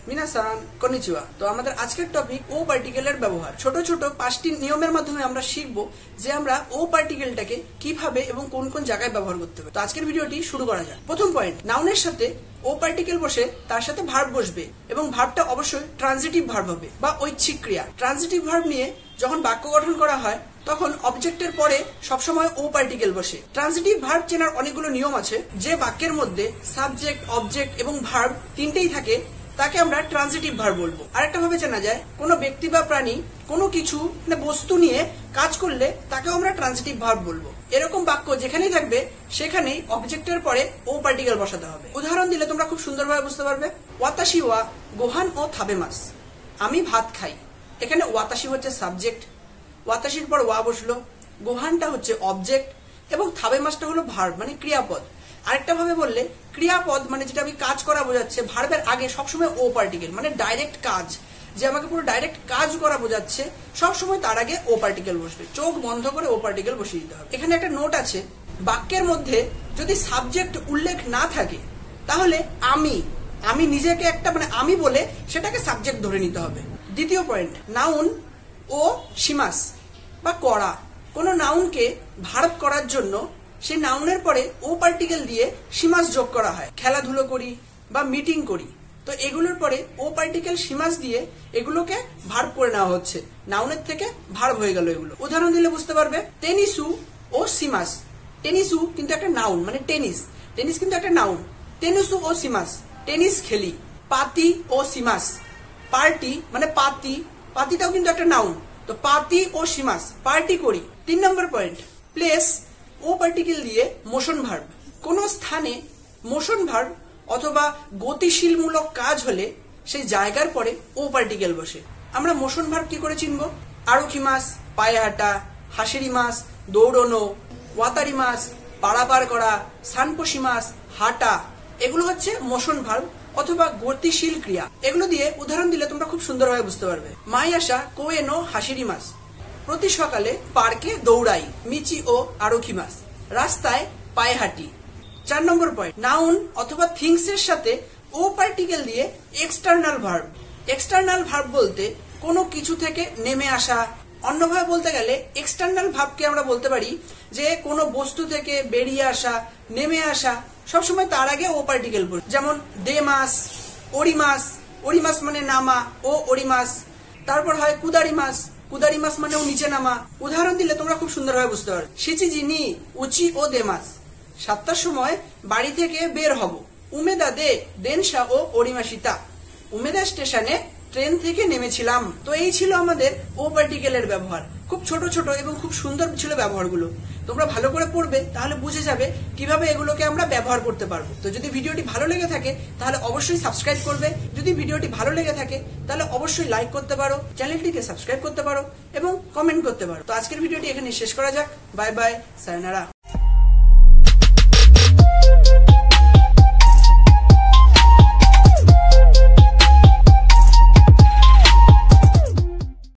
মিনাসান কনিচিওয়া। তো আমাদের আজকের টপিক ও পার্টিকেলের ব্যবহার। ছোট ছোট 5টি নিয়মের মাধ্যমে আমরা শিখব যে আমরা ও পার্টিকেলটাকে কিভাবে এবং কোন কোন জায়গায় ব্যবহার করতে হবে। তো আজকের ভিডিওটি শুরু করা যাক। প্রথম পয়েন্ট, নাউনের সাথে ও পার্টিকেল বসে তার সাথে ভার্ব বসবে এবং ভার্বটা অবশ্যই ট্রানজিটিভ ভার্ব হবে বা ঐচ্ছিক ক্রিয়া। ট্রানজিটিভ ভার্ব নিয়ে যখন বাক্য গঠন করা হয় তখন অবজেক্টের পরে সবসময় ও পার্টিকেল বসে। ট্রানজিটিভ ভার্ব চেনার অনেকগুলো নিয়ম আছে। যে বাক্যের মধ্যে সাবজেক্ট, অবজেক্ট এবং ভার্ব তিনটেই থাকে তাকে আমরা ট্রানজিটিভ ভার্ব বলবো। আরেকটা ভাবে জানা যায়, কোনো ব্যক্তি বা প্রাণী কোনো কিছু বস্তু নিয়ে কাজ করলে তাকেও আমরা ট্রানজিটিভ ভার্ব বলবো। এরকম বাক্য যেখানেই থাকবে সেখানেই অবজেক্টের পরে ও পার্টিকেল বসাতে হবে। উদাহরণ দিলে তোমরা খুব সুন্দরভাবে বুঝতে পারবে। ওয়াতাশি ওয়া গোহান ও থাবেমাস, আমি ভাত খাই। এখানে ওয়াতাশি হচ্ছে সাবজেক্ট, ওয়াতাশির পর ওয়া বসলো, গোহানটা হচ্ছে অবজেক্ট এবং থাবেমাসটা হলো ভার্ব মানে ক্রিয়াপদ। আরেকটা ভাবে বললে ক্রিয়াপদ মানে যেটা আমি কাজ করা বোঝাচ্ছে, ভার্বের আগে সবসময় ও পার্টিকেল মানে ডাইরেক্ট কাজ, যে আমাকে পুরো ডাইরেক্ট কাজ করা বোঝাচ্ছে, সবসময় তার আগে ও পার্টিকেল বসবে। চোখ বন্ধ করে ও পার্টিকেল বসিয়ে দিতে হবে। এখানে একটা নোট আছে, বাক্যের মধ্যে যদি সাবজেক্ট উল্লেখ না থাকে তাহলে আমি নিজেকে একটা আমি বলে সেটাকে সাবজেক্ট ধরে নিতে হবে। দ্বিতীয় পয়েন্ট, নাউন ও শিমাস বা করা। কোনো নাউনকে ভার্ব করার জন্য সেই নাউনের পরে ও পার্টিকেল দিয়ে শিমাস যোগ করা হয়। খেলাধুলো করি বা মিটিং করি, তো এগুলোর পরে ও পার্টিকেল শিমাস দিয়ে এগুলোকে ভার্ব করে নেওয়া হচ্ছে, নাউনের থেকে ভার্ব হয়ে গেল এগুলো। উদাহরণ দিলে বুঝতে পারবে। টেনিসু ও সিমাস। টেনিসু কিন্তু একটা নাউন মানে টেনিস, টেনিস কিন্তু একটা নাউন। টেনিসু ও সিমাস, টেনিস খেলি। পাতি ও সিমাস, পার্টি মানে পাতি, পাতিটাও কিন্তু একটা নাউন, তো পাতি ও সিমাস পার্টি করি। 3 নম্বর পয়েন্ট, প্লেস ও পার্টিকেল দিয়ে মোশন ভার্ব। কোন স্থানে মোশন ভার্ব অথবা গতিশীলমূলক কাজ হলে সেই জায়গার পরে ও পার্টিকেল বসে। আমরা মোশন ভার্ব কি করে চিনব? আরোখিমাস পায়ে হাঁটা, হাসিরিমাস দৌড়নো, ওয়াতারিমাস পারাপার করা, সানপোশিমাস হাঁটা, এগুলো হচ্ছে মোশন ভার্ব অথবা গতিশীল ক্রিয়া। এগুলো দিয়ে উদাহরণ দিলে তোমরা খুব সুন্দরভাবে বুঝতে পারবে। মাইয়াশা কোয়েনো হাসিরিমাস, প্রতি সকালে পার্কে দৌড়াই। মিচি ও আরোখিমাস, রাস্তায় পায়ে হাঁটি। 4 নম্বর পয়েন্ট, নাউন অথবা থিংস এর সাথে ও পার্টিকেল দিয়ে এক্সটার্নাল ভার্ব। এক্সটার্নাল ভার্ব বলতে কোনো কিছু থেকে নেমে আসা। অন্যভাবে বলতে গেলে এক্সটার্নাল ভার্বকে আমরা বলতে পারি যে কোনো বস্তু থেকে বেরিয়ে আসা, নেমে আসা, সবসময় তার আগে ও পার্টিকেল বলবে। যেমন দেমাস, ওরিমাস, ওরিমাস মানে নামা, ও ওরিমাস। তারপর হয় কুদারিমাস, কুদারিমাস মানেও নিচে নামা। উদাহরণ দিলে তোমরা খুব সুন্দরভাবে বুঝতে পারবে। শিচিজিনি উচি ও দেমাস, 7টার সময় বাড়ি থেকে বের হব। উমেদা দে দেনশা ও ওরিমাসিতা, উমেদা স্টেশনে ট্রেন থেকে নেমেছিলাম। তো এই ছিল আমাদের ও পার্টিকেলের ব্যবহার। খুব ছোট ছোট এবং খুব সুন্দর ছিল ব্যবহারগুলো। তোমরা ভালো করে পড়বে, তাহলে বুঝে যাবে কিভাবে এগুলোকে আমরা ব্যবহার করতে পারবো। তো যদি ভিডিওটি ভালো লেগে থাকে তাহলে অবশ্যই সাবস্ক্রাইব করবে। যদি ভিডিওটি ভালো লেগে থাকে তাহলে অবশ্যই লাইক করতে পারো, চ্যানেলটিকে সাবস্ক্রাইব করতে পারো এবং কমেন্ট করতে পারো। তো আজকের ভিডিওটি এখানে শেষ করা যাক। Bye bye, সায়োনারা।